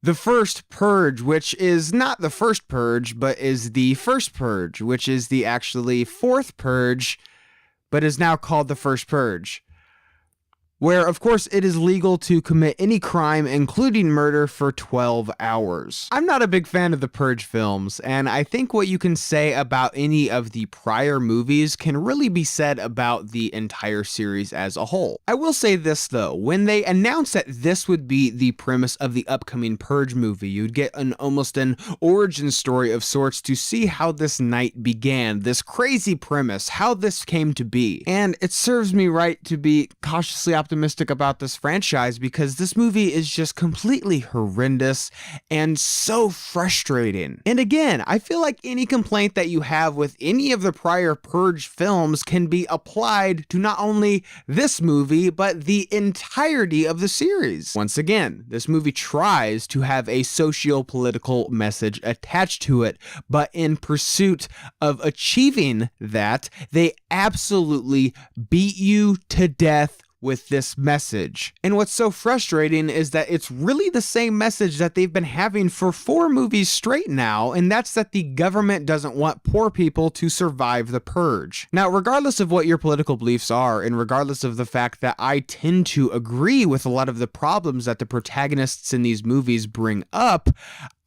the First Purge, which is not the First Purge, but is the First Purge, which is the actually fourth Purge, but is now called the First Purge, where, of course, it is legal to commit any crime, including murder, for 12 hours. I'm not a big fan of the Purge films, and I think what you can say about any of the prior movies can really be said about the entire series as a whole. I will say this, though. When they announced that this would be the premise of the upcoming Purge movie, you'd get almost an origin story of sorts to see how this night began, this crazy premise, how this came to be. And it serves me right to be cautiously optimistic about this franchise, because this movie is just completely horrendous and so frustrating. And again, I feel like any complaint that you have with any of the prior Purge films can be applied to not only this movie, but the entirety of the series. Once again, this movie tries to have a socio-political message attached to it, but in pursuit of achieving that, they absolutely beat you to death with this message. And what's so frustrating is that it's really the same message that they've been having for 4 movies straight now, and that's that the government doesn't want poor people to survive the purge. Now, regardless of what your political beliefs are, and regardless of the fact that I tend to agree with a lot of the problems that the protagonists in these movies bring up,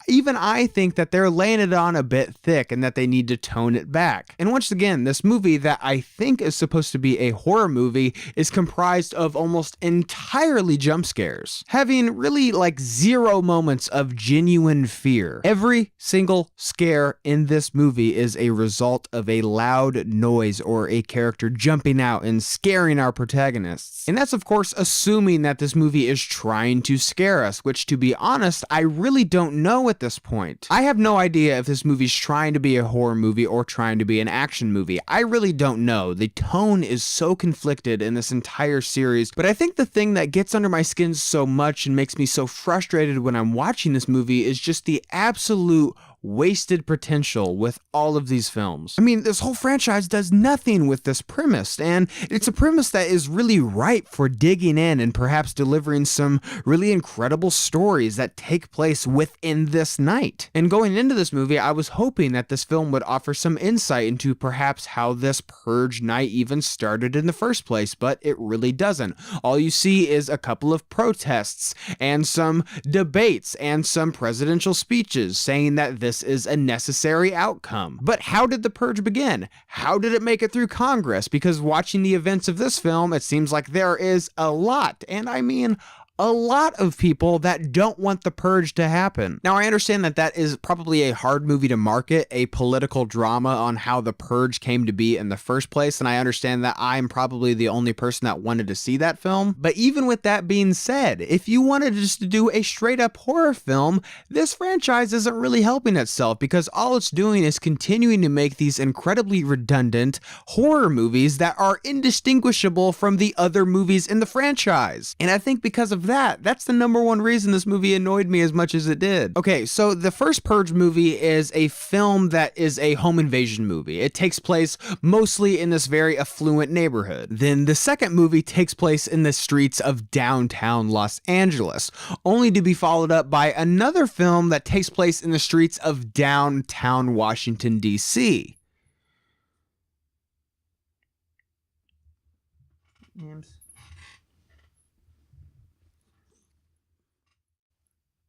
even I think that they're laying it on a bit thick and that they need to tone it back. And once again, this movie that I think is supposed to be a horror movie is comprised of almost entirely jump scares, having really like 0 moments of genuine fear. Every single scare in this movie is a result of a loud noise or a character jumping out and scaring our protagonists. And that's of course assuming that this movie is trying to scare us, which, to be honest, I really don't know at this point. I have no idea if this movie's trying to be a horror movie or trying to be an action movie. I really don't know. The tone is so conflicted in this entire series, but I think the thing that gets under my skin so much and makes me so frustrated when I'm watching this movie is just the absolute wasted potential with all of these films. I mean, this whole franchise does nothing with this premise, and it's a premise that is really ripe for digging in and perhaps delivering some really incredible stories that take place within this night. And going into this movie, I was hoping that this film would offer some insight into perhaps how this Purge night even started in the first place, but it really doesn't. All you see is a couple of protests and some debates and some presidential speeches saying that this is a necessary outcome. But how did the Purge begin? How did it make it through Congress? Because watching the events of this film, it seems like there is a lot, and I mean a lot of people that don't want the Purge to happen. Now, I understand that that is probably a hard movie to market, a political drama on how the Purge came to be in the first place, and I understand that I'm probably the only person that wanted to see that film. But even with that being said, if you wanted just to do a straight up horror film, this franchise isn't really helping itself, because all it's doing is continuing to make these incredibly redundant horror movies that are indistinguishable from the other movies in the franchise. And I think because of that's the number one reason this movie annoyed me as much as it did. Okay, so the first Purge movie is a film that is a home invasion movie. It takes place mostly in this very affluent neighborhood. Then the second movie takes place in the streets of downtown Los Angeles, only to be followed up by another film that takes place in the streets of downtown Washington, D.C.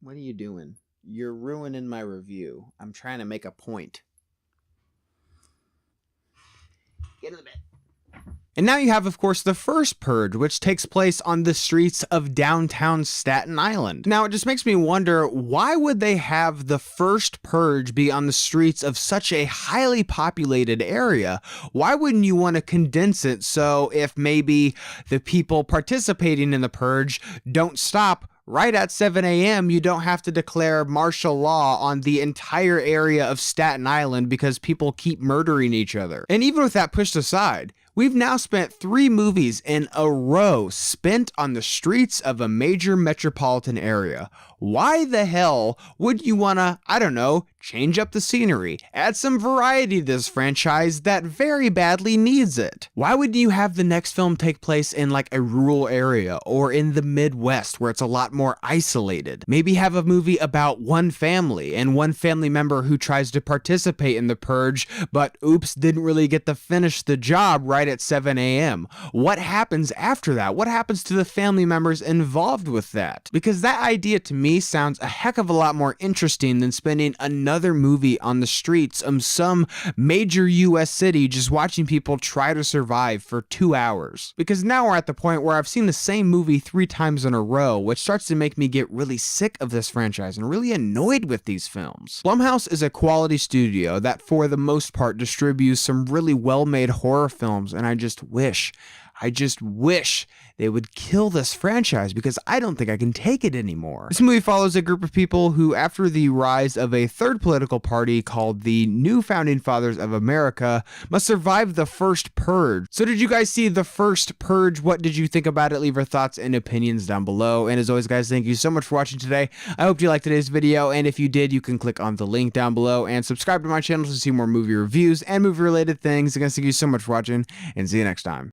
What are you doing? You're ruining my review. I'm trying to make a point. Get in the bed. And now you have, of course, the first Purge, which takes place on the streets of downtown Staten Island. Now, it just makes me wonder, why would they have the first Purge be on the streets of such a highly populated area? Why wouldn't you want to condense it so if maybe the people participating in the Purge don't stop right at 7 a.m., you don't have to declare martial law on the entire area of Staten Island because people keep murdering each other? And even with that pushed aside, We've now spent 3 movies in a row spent on the streets of a major metropolitan area. Why the hell would you wanna, I don't know, change up the scenery, add some variety to this franchise that very badly needs it? Why would you have the next film take place in like a rural area or in the Midwest where it's a lot more isolated? Maybe have a movie about one family and one family member who tries to participate in the purge, but oops, didn't really get to finish the job right at 7 a.m. What happens after that? What happens to the family members involved with that? Because that idea to me sounds a heck of a lot more interesting than spending another movie on the streets of some major US city just watching people try to survive for 2 hours. Because now we're at the point where I've seen the same movie 3 times in a row, which starts to make me get really sick of this franchise and really annoyed with these films. Blumhouse is a quality studio that for the most part distributes some really well-made horror films, and I just wish they would kill this franchise because I don't think I can take it anymore. This movie follows a group of people who, after the rise of a third political party called the New Founding Fathers of America, must survive the First Purge. So did you guys see the First Purge? What did you think about it? Leave your thoughts and opinions down below. And as always, guys, thank you so much for watching today. I hope you liked today's video, and if you did, you can click on the link down below and subscribe to my channel to see more movie reviews and movie-related things. Again, thank you so much for watching, and see you next time.